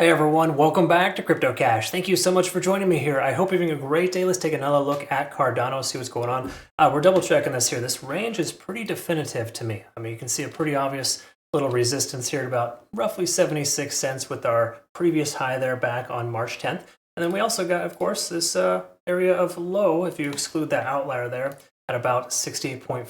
Hey everyone, welcome back to Crypto Cash. Thank you so much for joining me here. I hope you're having a great day. Let's take another look at Cardano, see what's going on. We're double checking this here. This range is pretty definitive to me. I mean, you can see a pretty obvious little resistance here at about roughly 76 cents with our previous high there back on March 10th. And then we also got, of course, this area of low, if you exclude that outlier there, at about 68.5.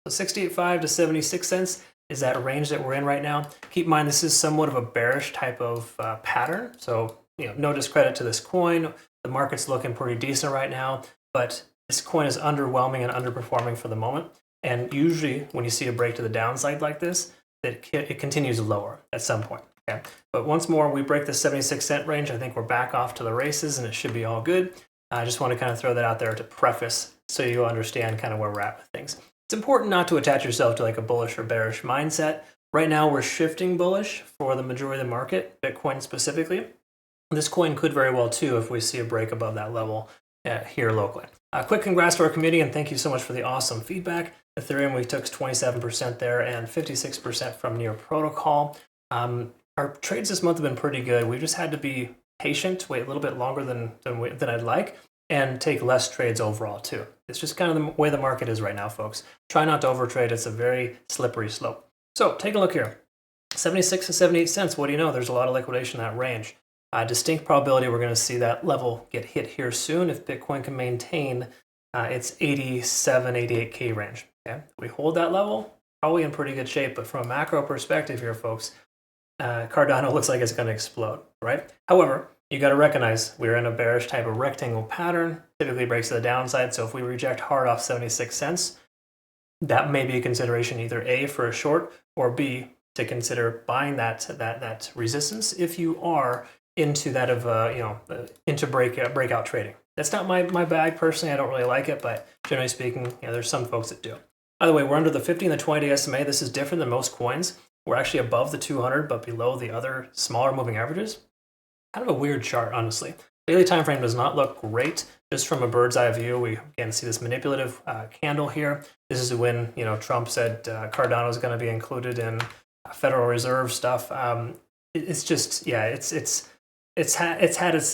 So 68.5 to 76 cents is that range that we're in right now. Keep in mind, this is somewhat of a bearish type of pattern. So, no discredit to this coin. The market's looking pretty decent right now, but this coin is underwhelming and underperforming for the moment. And usually when you see a break to the downside like this, it continues lower at some point. Okay. But once more, we break the 76 cent range. I think we're back off to the races and it should be all good. I just want to kind of throw that out there to preface so you understand kind of where we're at with things. It's important not to attach yourself to like a bullish or bearish mindset. Right now, we're shifting bullish for the majority of the market, Bitcoin specifically. This coin could very well too if we see a break above that level here locally. Quick congrats to our community and thank you so much for the awesome feedback. Ethereum, we took 27% there and 56% from Near Protocol. Our trades this month have been pretty good. We've just had to be patient, wait a little bit longer than I'd like, and take less trades overall too. It's just kind of the way the market is right now, folks. Try not to overtrade. It's a very slippery slope. So take a look here. 76 to 78 cents. What do you know? There's a lot of liquidation in that range. Distinct probability we're going to see that level get hit here soon if Bitcoin can maintain its 87, 88K range. Okay? If we hold that level, probably in pretty good shape. But from a macro perspective here, folks, Cardano looks like it's going to explode, right? However, you got to recognize we're in a bearish type of rectangle pattern, typically breaks to the downside. So if we reject hard off 76 cents, that may be a consideration either A, for a short, or B, to consider buying that resistance if you are into that of into breakout trading. That's not my bag personally. I don't really like it, but generally speaking, there's some folks that do. By the way, we're under the 50 and the 20-day SMA. This is different than most coins. We're actually above the 200, but below the other smaller moving averages. Kind of a weird chart, honestly. Daily time frame does not look great. Just from a bird's eye view, we again see this manipulative candle here. This is when Trump said Cardano is going to be included in Federal Reserve stuff. It's just it's had its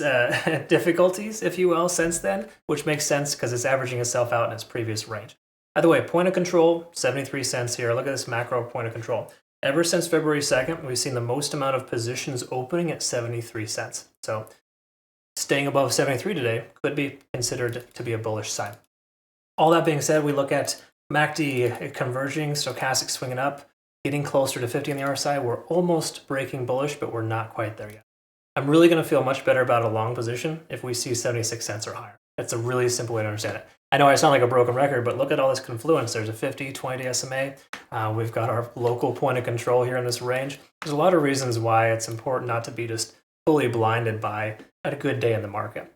difficulties, if you will, since then, which makes sense because it's averaging itself out in its previous range. By the way, point of control, 73 cents here. Look at this macro point of control. Ever since February 2nd, we've seen the most amount of positions opening at 73 cents. So staying above 73 today could be considered to be a bullish sign. All that being said, we look at MACD converging, stochastic swinging up, getting closer to 50 on the RSI. We're almost breaking bullish, but we're not quite there yet. I'm really going to feel much better about a long position if we see 76 cents or higher. That's a really simple way to understand it. I know I sound like a broken record, but look at all this confluence. There's a 50, 20 SMA. We've got our local point of control here in this range. There's a lot of reasons why it's important not to be just fully blinded by a good day in the market.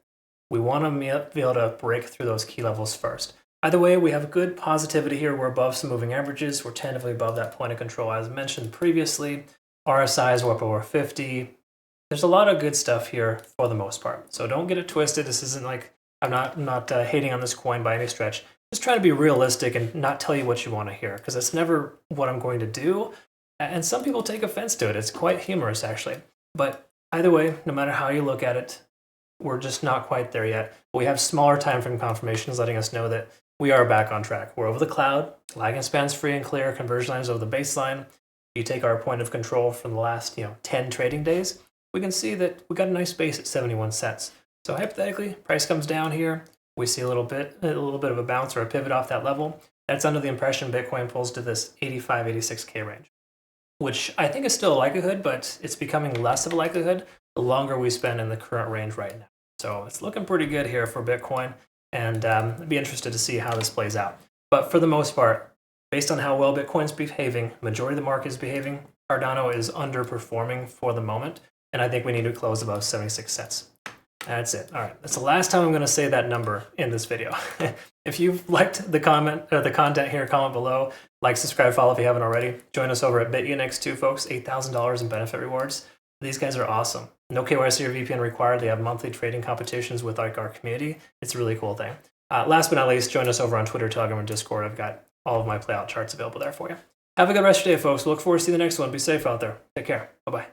We want to be able to break through those key levels first. Either way, we have good positivity here. We're above some moving averages. We're tentatively above that point of control as mentioned previously. RSIs are up over 50. There's a lot of good stuff here for the most part. So don't get it twisted. This isn't like I'm not hating on this coin by any stretch. Just trying to be realistic and not tell you what you want to hear, because that's never what I'm going to do. And some people take offense to it. It's quite humorous, actually. But either way, no matter how you look at it, we're just not quite there yet. We have smaller time frame confirmations letting us know that we are back on track. We're over the cloud, lagging spans free and clear, conversion lines over the baseline. You take our point of control from the last 10 trading days, we can see that we got a nice base at 71 cents. So hypothetically, price comes down here. We see a little bit of a bounce or a pivot off that level. That's under the impression Bitcoin pulls to this 85, 86K range, which I think is still a likelihood, but it's becoming less of a likelihood the longer we spend in the current range right now. So it's looking pretty good here for Bitcoin, and I'd be interested to see how this plays out. But for the most part, based on how well Bitcoin's behaving, majority of the market is behaving, Cardano is underperforming for the moment, and I think we need to close above 76 cents. That's it. All right. That's the last time I'm going to say that number in this video. If you've liked the content here, comment below. Like, subscribe, follow if you haven't already. Join us over at Bitunix too, folks. $8,000 in benefit rewards. These guys are awesome. No KYC or VPN required. They have monthly trading competitions with our community. It's a really cool thing. Last but not least, join us over on Twitter, Telegram, and Discord. I've got all of my playout charts available there for you. Have a good rest of your day, folks. Look forward to seeing the next one. Be safe out there. Take care. Bye-bye.